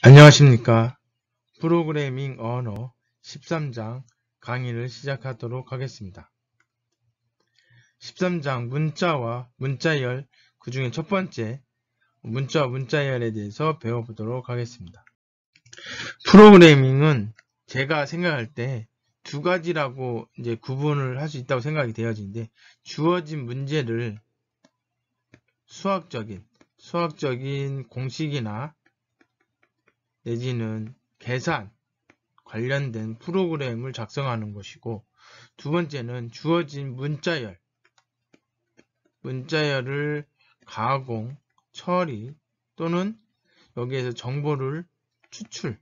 안녕하십니까. 프로그래밍 언어 13장 강의를 시작하도록 하겠습니다. 13장 문자와 문자열, 그 중에 첫 번째 문자와 문자열에 대해서 배워보도록 하겠습니다. 프로그래밍은 제가 생각할 때 두 가지라고 이제 구분을 할 수 있다고 생각이 되어지는데, 주어진 문제를 수학적인 공식이나 내지는 계산 관련된 프로그램을 작성하는 것이고, 두 번째는 주어진 문자열을 가공, 처리 또는 여기에서 정보를 추출하는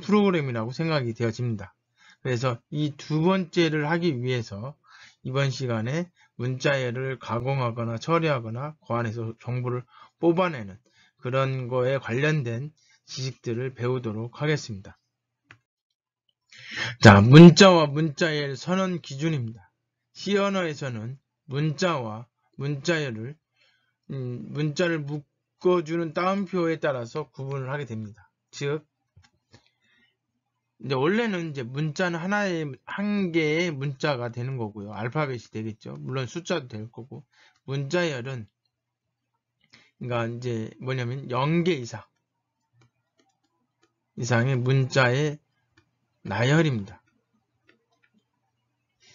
프로그램이라고 생각이 되어집니다. 그래서 이 두 번째를 하기 위해서 이번 시간에 문자열을 가공하거나 처리하거나 그 안에서 정보를 뽑아내는 그런 거에 관련된 지식들을 배우도록 하겠습니다. 자, 문자와 문자열 선언 기준입니다. C 언어에서는 문자와 문자열을 문자를 묶어주는 따옴표에 따라서 구분을 하게 됩니다. 즉, 이제 원래는 이제 문자는 한 개의 문자가 되는 거고요. 알파벳이 되겠죠. 물론 숫자도 될 거고, 문자열은 그러니까 이제 뭐냐면 0개 이상의 문자의 나열입니다.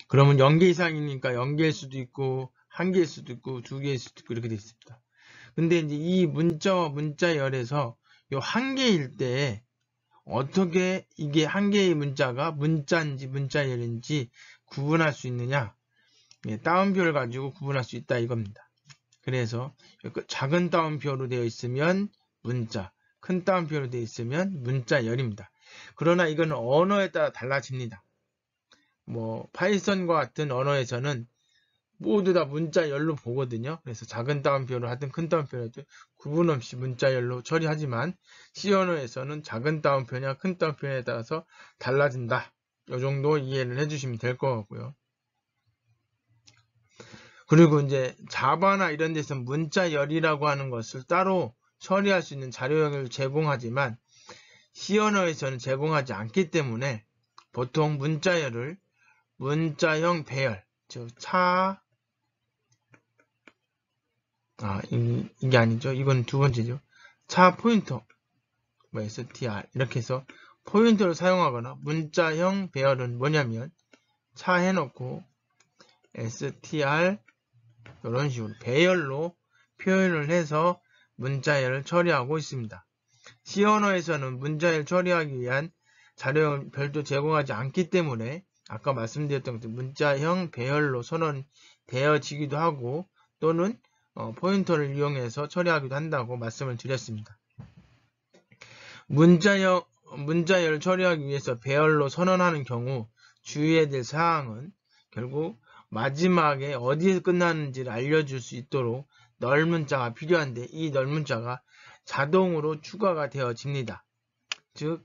그러면 0개 이상이니까 0개일 수도 있고 1개일 수도 있고 2개일 수도 있고 이렇게 되어 있습니다. 근데 이제 이 문자와 문자열에서 요 1개일 때 어떻게 이게 1개의 문자가 문자인지 문자열인지 구분할 수 있느냐, 따옴표를 가지고 구분할 수 있다 이겁니다. 그래서 작은 따옴표로 되어 있으면 문자, 큰 따옴표로 되어 있으면 문자열입니다. 그러나 이건 언어에 따라 달라집니다. 파이썬과 같은 언어에서는 모두 다 문자열로 보거든요. 그래서 작은 따옴표로 하든 큰 따옴표로 하든 구분 없이 문자열로 처리하지만 C 언어에서는 작은 따옴표냐 큰 따옴표에 따라서 달라진다. 이 정도 이해를 해주시면 될 것 같고요. 그리고 이제 자바나 이런 데서 문자열이라고 하는 것을 따로 처리할 수 있는 자료형을 제공하지만 C 언어에서는 제공하지 않기 때문에 보통 문자열을 문자형 배열, 즉 이게 아니죠. 이건 두 번째죠. 차 포인터, str 이렇게 해서 포인터를 사용하거나, 문자형 배열은 뭐냐면 차 해놓고 str 이런 식으로 배열로 표현을 해서 문자열을 처리하고 있습니다. C 언어에서는 문자열 처리하기 위한 자료형을 별도 제공하지 않기 때문에 아까 말씀드렸던 것처럼 문자형 배열로 선언되어지기도 하고, 또는 포인터를 이용해서 처리하기도 한다고 말씀을 드렸습니다. 문자열을 처리하기 위해서 배열로 선언하는 경우 주의해야 될 사항은 결국 마지막에 어디에서 끝나는지를 알려줄 수 있도록 널문자가 필요한데, 이 널문자가 자동으로 추가가 되어집니다. 즉,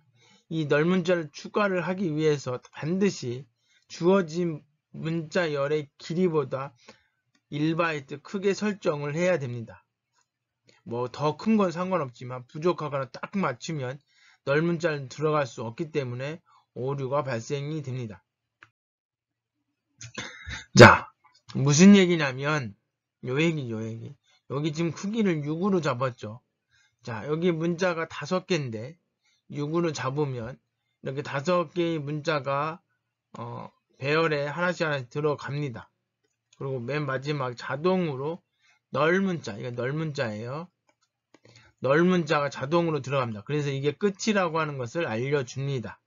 이 널문자를 추가를 하기 위해서 반드시 주어진 문자열의 길이보다 1바이트 크게 설정을 해야 됩니다. 더 큰 건 상관없지만 부족하거나 딱 맞추면 널문자는 들어갈 수 없기 때문에 오류가 발생이 됩니다. 자, 무슨 얘기냐면 요 얘기. 여기 지금 크기를 6으로 잡았죠. 자, 여기 문자가 5개인데 6으로 잡으면 이렇게 5개의 문자가 배열에 하나씩 들어갑니다. 그리고 맨 마지막 자동으로 널문자, 이거 널문자예요. 널문자가 자동으로 들어갑니다. 그래서 이게 끝이라고 하는 것을 알려줍니다.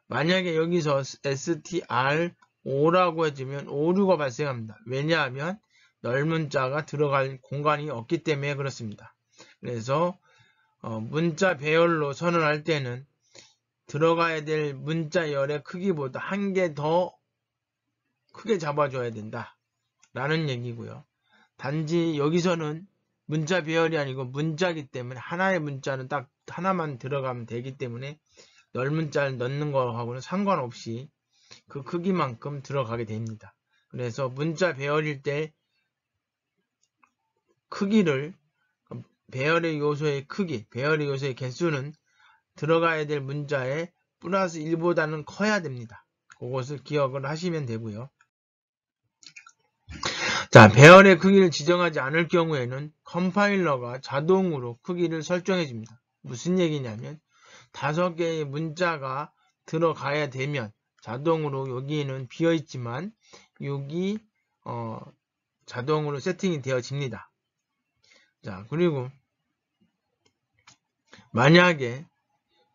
만약에 여기서 str5라고 해주면 오류가 발생합니다. 왜냐하면 널문자가 들어갈 공간이 없기 때문에 그렇습니다. 그래서 문자 배열로 선언할 때는 들어가야 될 문자열의 크기보다 1개 더 크게 잡아줘야 된다 라는 얘기고요. 단지 여기서는 문자 배열이 아니고 문자이기 때문에 하나의 문자는 딱 하나만 들어가면 되기 때문에 널문자를 넣는 거하고는 상관없이 그 크기만큼 들어가게 됩니다. 그래서 문자 배열일 때 크기를 배열의 요소의 크기, 배열의 요소의 개수는 들어가야 될 문자의 플러스 1보다는 커야 됩니다. 그것을 기억을 하시면 되고요. 자, 배열의 크기를 지정하지 않을 경우에는 컴파일러가 자동으로 크기를 설정해 줍니다. 무슨 얘기냐면 5개의 문자가 들어가야 되면 자동으로 여기는 비어 있지만 여기 자동으로 세팅이 되어집니다. 자, 그리고 만약에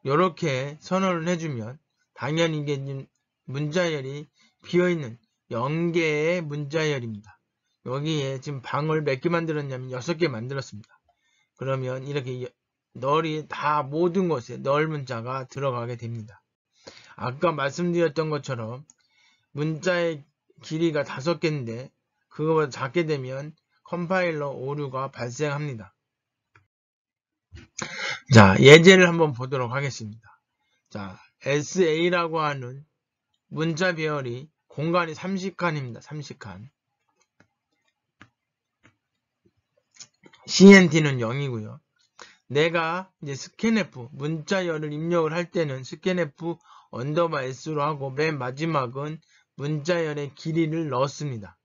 이렇게 선언을 해주면 당연히 이게 문자열이 비어있는 0개의 문자열입니다. 여기에 지금 방을 몇 개 만들었냐면 6개 만들었습니다. 그러면 이렇게 널이 다 모든 곳에 널 문자가 들어가게 됩니다. 아까 말씀드렸던 것처럼 문자의 길이가 5개인데 그거보다 작게 되면 컴파일러 오류가 발생합니다. 자, 예제를 한번 보도록 하겠습니다. 자, SA라고 하는 문자 배열이 공간이 30칸입니다. 30칸. CNT는 0이고요. 내가 이제 scanf 문자열을 입력을 할 때는 scanf 언더바 s로 하고 맨 마지막은 문자열의 길이를 넣었습니다.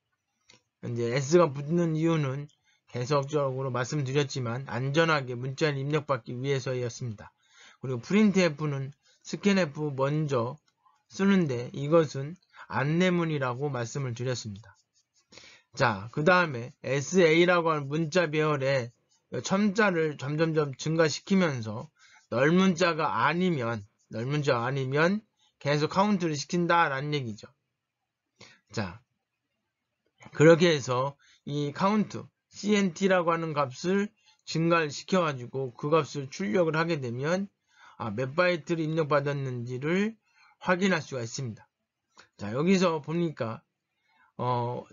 이제 s가 붙는 이유는 계속적으로 말씀드렸지만 안전하게 문자를 입력받기 위해서였습니다. 그리고 printf는 scanf 먼저 쓰는데 이것은 안내문이라고 말씀을 드렸습니다. 자, 그 다음에 SA라고 하는 문자 배열에 첨자를 점점점 증가시키면서 널문자가 아니면 계속 카운트를 시킨다라는 얘기죠. 자, 그렇게 해서 이 카운트 CNT라고 하는 값을 증가를 시켜가지고 그 값을 출력을 하게 되면 몇 바이트를 입력받았는지를 확인할 수가 있습니다. 자, 여기서 보니까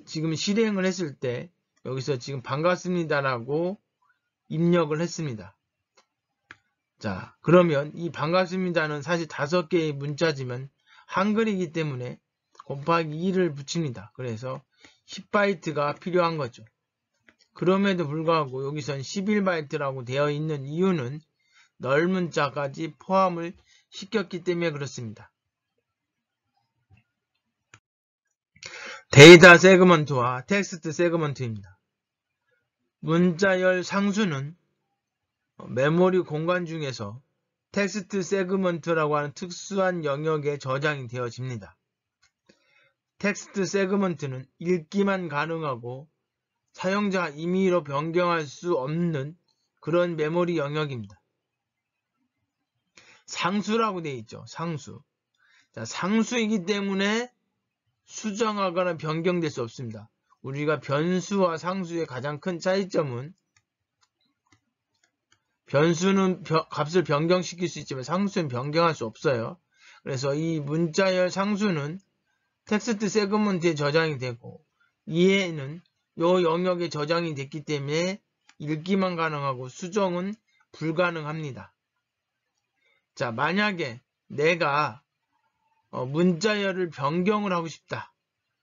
지금 실행을 했을 때 여기서 지금 반갑습니다라고 입력을 했습니다. 자, 그러면 이 반갑습니다는 사실 5개의 문자지만 한글이기 때문에 곱하기 2를 붙입니다. 그래서 10바이트가 필요한 거죠. 그럼에도 불구하고 여기선 11바이트라고 되어 있는 이유는 널 문자까지 포함을 시켰기 때문에 그렇습니다. 데이터 세그먼트와 텍스트 세그먼트입니다. 문자열 상수는 메모리 공간 중에서 텍스트 세그먼트라고 하는 특수한 영역에 저장이 되어집니다. 텍스트 세그먼트는 읽기만 가능하고 사용자가 임의로 변경할 수 없는 그런 메모리 영역입니다. 상수라고 되어 있죠. 상수. 자, 상수이기 때문에 수정하거나 변경될 수 없습니다. 우리가 변수와 상수의 가장 큰 차이점은 변수는 값을 변경시킬 수 있지만 상수는 변경할 수 없어요. 그래서 이 문자열 상수는 텍스트 세그먼트에 저장이 되고 이에는 이 영역에 저장이 됐기 때문에 읽기만 가능하고 수정은 불가능합니다. 자, 만약에 내가 문자열을 변경을 하고 싶다.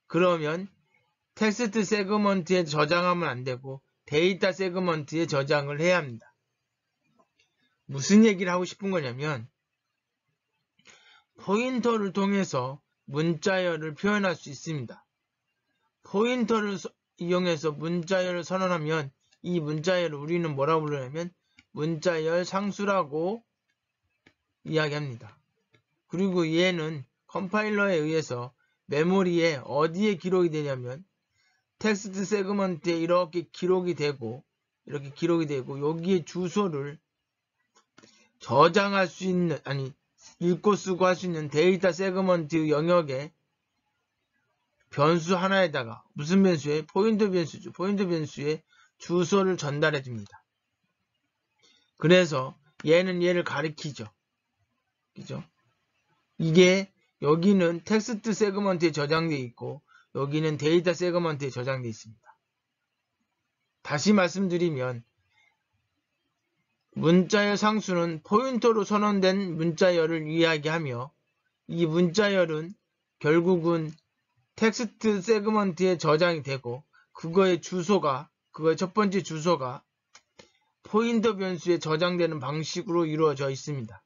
그러면 텍스트 세그먼트에 저장하면 안 되고 데이터 세그먼트에 저장을 해야 합니다. 무슨 얘기를 하고 싶은 거냐면 포인터를 통해서 문자열을 표현할 수 있습니다. 포인터를 이용해서 문자열을 선언하면 이 문자열을 우리는 뭐라고 부르냐면 문자열 상수라고 이야기합니다. 그리고 얘는 컴파일러에 의해서 메모리에 어디에 기록이 되냐면 텍스트 세그먼트에 이렇게 기록이 되고 여기에 주소를 저장할 수 있는 읽고 쓰고 할 수 있는 데이터 세그먼트 영역에 변수 하나에다가 무슨 변수에? 포인터 변수죠. 포인터 변수에 주소를 전달해 줍니다. 그래서 얘는 얘를 가리키죠. 그죠? 이게 여기는 텍스트 세그먼트에 저장되어 있고 여기는 데이터 세그먼트에 저장되어 있습니다. 다시 말씀드리면 문자열 상수는 포인터로 선언된 문자열을 이야기하며 이 문자열은 결국은 텍스트 세그먼트에 저장이 되고 그거의 첫 번째 주소가 포인터 변수에 저장되는 방식으로 이루어져 있습니다.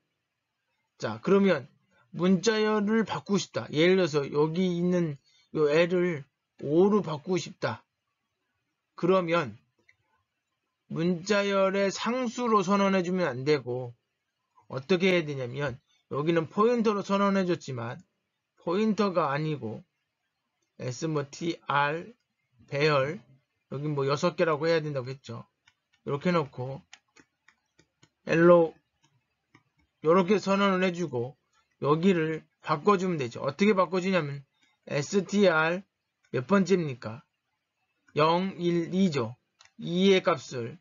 자, 그러면 문자열을 바꾸고 싶다. 예를 들어서 여기 있는 요 L을 5로 바꾸고 싶다. 그러면 문자열의 상수로 선언해주면 안 되고 어떻게 해야 되냐면 여기는 포인터로 선언해줬지만 포인터가 아니고 S 뭐 TR 배열 여기 뭐 6개라고 해야 된다고 했죠. 이렇게 해놓고 L로 이렇게 선언을 해주고 여기를 바꿔주면 되죠. 어떻게 바꿔주냐면 str 몇 번째입니까? 0, 1, 2죠. 2의 값을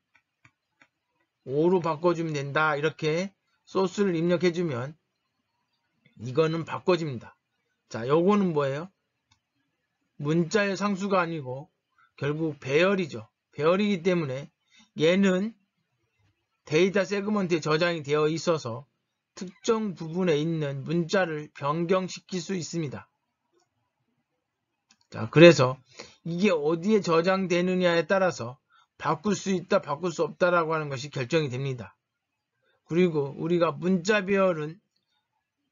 5로 바꿔주면 된다. 이렇게 소스를 입력해주면 이거는 바꿔집니다. 자, 요거는 뭐예요? 문자의 상수가 아니고 결국 배열이죠. 배열이기 때문에 얘는 데이터 세그먼트에 저장이 되어 있어서 특정 부분에 있는 문자를 변경시킬 수 있습니다. 자, 그래서 이게 어디에 저장되느냐에 따라서 바꿀 수 있다, 바꿀 수 없다라고 하는 것이 결정이 됩니다. 그리고 우리가 문자 배열은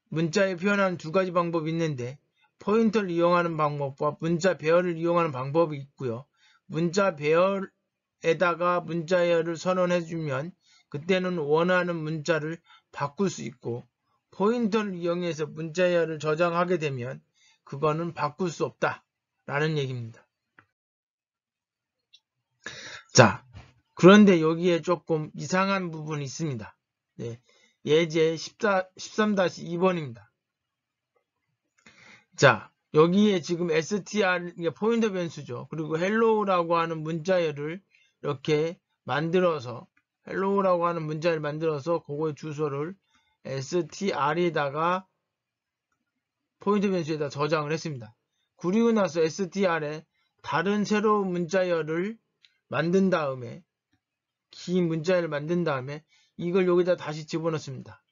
문자에 표현하는 두 가지 방법이 있는데 포인터를 이용하는 방법과 문자 배열을 이용하는 방법이 있고요. 문자 배열에다가 문자열을 선언해주면 그때는 원하는 문자를 바꿀 수 있고 포인터를 이용해서 문자열을 저장하게 되면 그거는 바꿀 수 없다 라는 얘기입니다. 자, 그런데 여기에 조금 이상한 부분이 있습니다. 네, 예제 13-2번입니다. 자, 여기에 지금 str 포인터 변수죠. 그리고 hello라고 하는 문자열을 이렇게 만들어서 hello라고 하는 문자를 만들어서 그거의 주소를 str에다가 포인터 변수에다 저장을 했습니다. 그리고 나서 str에 다른 새로운 문자열을 만든 다음에 긴 문자열을 만든 다음에 이걸 여기다 다시 집어넣습니다.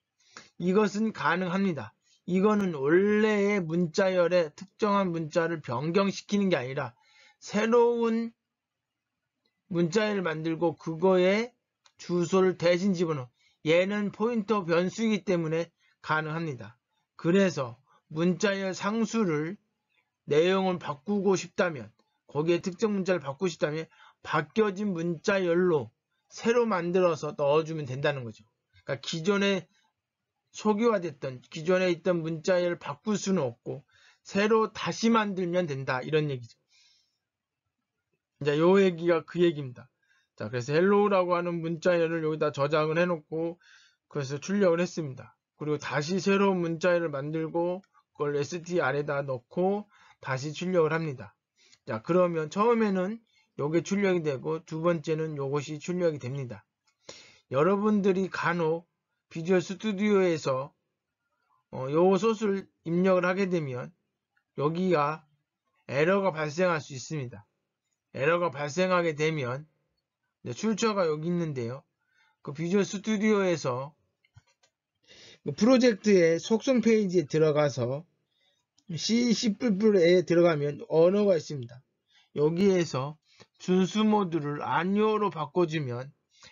이것은 가능합니다. 이거는 원래의 문자열에 특정한 문자를 변경시키는 게 아니라 새로운 문자열을 만들고 그거에 주소를 대신 집어넣어. 얘는 포인터 변수이기 때문에 가능합니다. 그래서 문자열 상수를 내용을 바꾸고 싶다면 거기에 특정 문자를 바꾸고 싶다면 바뀌어진 문자열로 새로 만들어서 넣어주면 된다는 거죠. 그러니까 기존에 초기화됐던 기존에 있던 문자열을 바꿀 수는 없고 새로 다시 만들면 된다 이런 얘기죠. 이제 요 얘기가 그 얘기입니다. 자, 그래서 hello라고 하는 문자열을 여기다 저장을 해놓고 그래서 출력을 했습니다. 그리고 다시 새로운 문자열을 만들고 그걸 str에다 넣고 다시 출력을 합니다. 자, 그러면 처음에는 요게 출력이 되고 두 번째는 요것이 출력이 됩니다. 여러분들이 간혹 비주얼 스튜디오에서 요 소스를 입력을 하게 되면 여기가 에러가 발생할 수 있습니다. 에러가 발생하게 되면 출처가 여기 있는데요. 그 비주얼 스튜디오에서 그 프로젝트의 속성 페이지에 들어가서 C++에 들어가면 언어가 있습니다. 여기에서 준수 모드를 아니오로 바꿔주면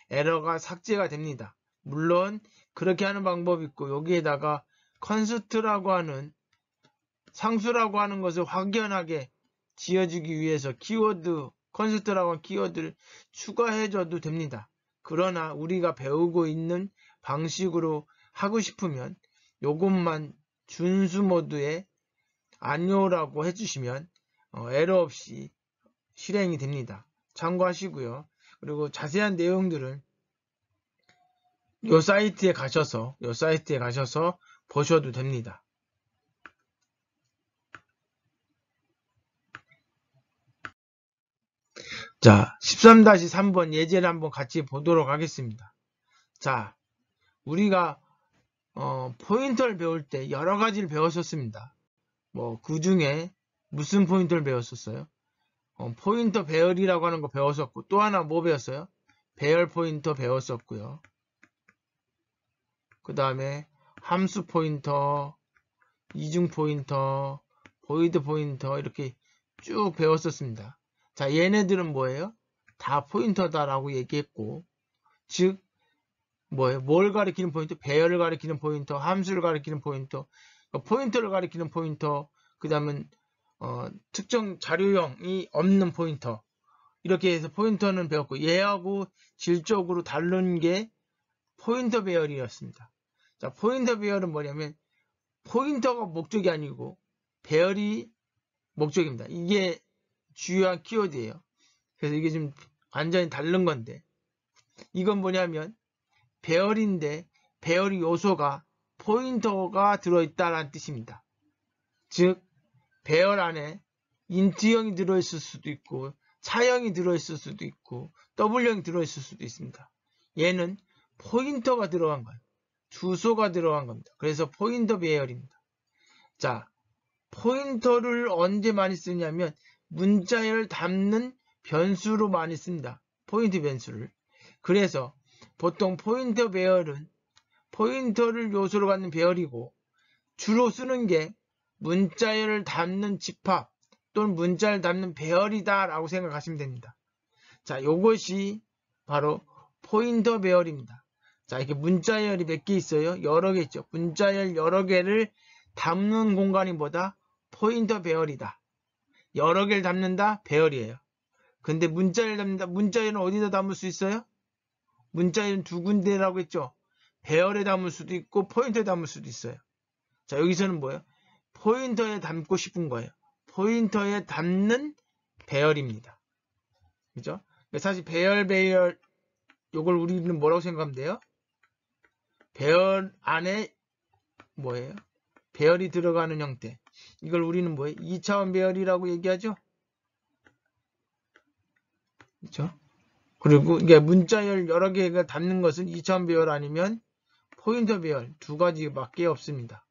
에러가 삭제가 됩니다. 물론 그렇게 하는 방법이 있고 여기에다가 컨스트라고 하는 상수라고 하는 것을 확연하게 지어주기 위해서 키워드 컨스트라고 하는 키워드를 추가해줘도 됩니다. 그러나 우리가 배우고 있는 방식으로 하고 싶으면 요것만 준수 모드에 아니오라고 해주시면 에러 없이 실행이 됩니다. 참고하시고요. 그리고 자세한 내용들은 요 사이트에 가셔서 보셔도 됩니다. 자, 13-3번 예제를 한번 같이 보도록 하겠습니다. 자, 우리가 포인터를 배울 때 여러 가지를 배웠었습니다. 뭐 그 중에 무슨 포인터를 배웠었어요? 포인터 배열이라고 하는 거 배웠었고 또 하나 뭐 배웠어요? 배열 포인터 배웠었고요. 그 다음에 함수 포인터, 이중 포인터, 보이드 포인터 이렇게 쭉 배웠었습니다. 자, 얘네들은 뭐예요? 다 포인터다라고 얘기했고 즉 뭐예요? 뭘 가리키는 포인터? 배열을 가리키는 포인터, 함수를 가리키는 포인터, 포인터를 가리키는 포인터, 그 다음은 특정 자료형이 없는 포인터. 이렇게 해서 포인터는 배웠고, 얘하고 질적으로 다른 게 포인터 배열이었습니다. 자, 포인터 배열은 뭐냐면 포인터가 목적이 아니고 배열이 목적입니다. 이게 주요한 키워드예요. 그래서 이게 좀 완전히 다른 건데, 이건 뭐냐면 배열인데 배열의 요소가 포인터가 들어있다는 뜻입니다. 즉 배열 안에 인트형이 들어있을 수도 있고 차형이 들어있을 수도 있고 W형이 들어있을 수도 있습니다. 얘는 포인터가 들어간 거예요. 주소가 들어간 겁니다. 그래서 포인터 배열입니다. 자, 포인터를 언제 많이 쓰냐면 문자열 담는 변수로 많이 씁니다. 포인트 변수를. 그래서 보통 포인터 배열은 포인터를 요소로 갖는 배열이고 주로 쓰는 게 문자열을 담는 집합 또는 문자를 담는 배열이다 라고 생각하시면 됩니다. 자, 요것이 바로 포인터 배열입니다. 자, 이렇게 문자열이 몇 개 있어요? 여러 개 있죠. 문자열 여러 개를 담는 공간이 뭐다? 포인터 배열이다. 여러 개를 담는다? 배열이에요. 근데 문자열 담는다? 문자열은 어디다 담을 수 있어요? 문자열은 두 군데라고 했죠. 배열에 담을 수도 있고 포인터에 담을 수도 있어요. 자, 여기서는 뭐예요? 포인터에 담고 싶은 거예요. 포인터에 담는 배열입니다. 그죠? 사실 배열 요걸 우리는 뭐라고 생각하면 돼요? 배열 안에 뭐예요? 배열이 들어가는 형태. 이걸 우리는 뭐예요? 2차원 배열이라고 얘기하죠? 그죠? 그리고 이게 문자열 여러 개가 담는 것은 2차원 배열 아니면 포인터 배열 두 가지밖에 없습니다.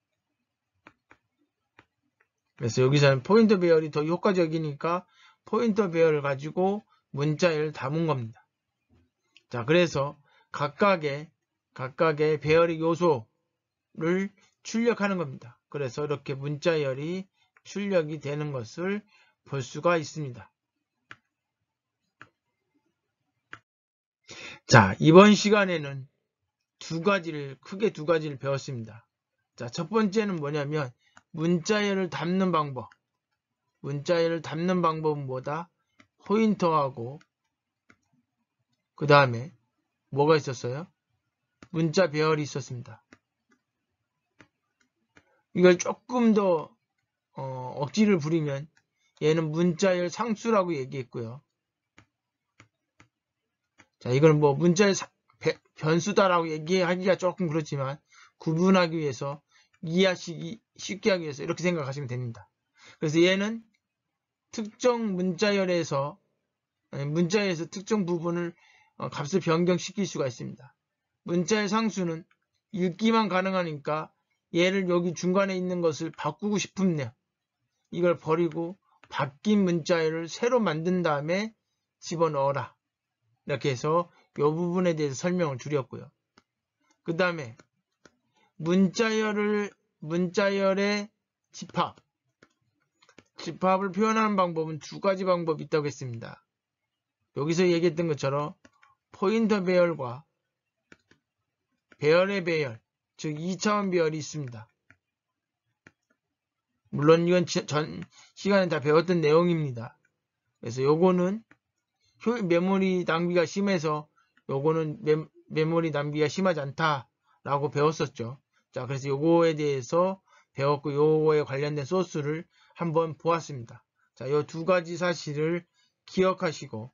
그래서 여기서는 포인터 배열이 더 효과적이니까 포인터 배열을 가지고 문자열을 담은 겁니다. 자, 그래서 각각의 배열의 요소를 출력하는 겁니다. 그래서 이렇게 문자열이 출력이 되는 것을 볼 수가 있습니다. 자, 이번 시간에는 크게 두 가지를 배웠습니다. 자, 첫 번째는 뭐냐면 문자열을 담는 방법. 문자열을 담는 방법은 뭐다? 포인터하고 그 다음에 뭐가 있었어요? 문자 배열이 있었습니다. 이걸 조금 더 억지를 부리면 얘는 문자열 상수라고 얘기했고요. 자, 이건 뭐 문자열 변수다라고 얘기하기가 조금 그렇지만 구분하기 위해서 이해하시기 쉽게 하기 위해서 이렇게 생각하시면 됩니다. 그래서 얘는 특정 문자열에서 특정 부분을 값을 변경시킬 수가 있습니다. 문자열 상수는 읽기만 가능하니까 얘를 여기 중간에 있는 것을 바꾸고 싶으면 이걸 버리고 바뀐 문자열을 새로 만든 다음에 집어넣어라. 이렇게 해서 이 부분에 대해서 설명을 드렸고요. 그 다음에 문자열의 집합을 표현하는 방법은 두 가지 방법이 있다고 했습니다. 여기서 얘기했던 것처럼 포인터 배열과 배열의 배열, 즉 2차원 배열이 있습니다. 물론 이건 전 시간에 다 배웠던 내용입니다. 그래서 요거는 메모리 낭비가 심해서 요거는 메모리 낭비가 심하지 않다라고 배웠었죠. 자, 그래서 요거에 대해서 배웠고 요거에 관련된 소스를 한번 보았습니다. 자, 요 두 가지 사실을 기억하시고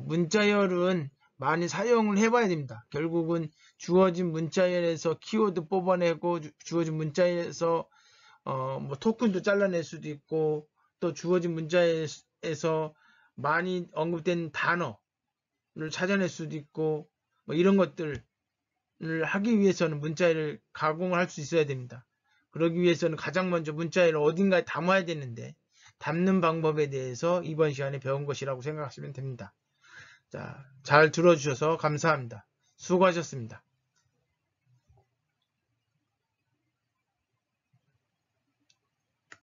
문자열은 많이 사용을 해봐야 됩니다. 결국은 주어진 문자열에서 키워드 뽑아내고 주어진 문자열에서 뭐 토큰도 잘라낼 수도 있고 또 주어진 문자열에서 많이 언급된 단어를 찾아낼 수도 있고 뭐 이런 것들을 하기 위해서는 문자열을 가공을 할 수 있어야 됩니다. 그러기 위해서는 가장 먼저 문자열을 어딘가에 담아야 되는데 담는 방법에 대해서 이번 시간에 배운 것이라고 생각하시면 됩니다. 자, 잘 들어주셔서 감사합니다. 수고하셨습니다.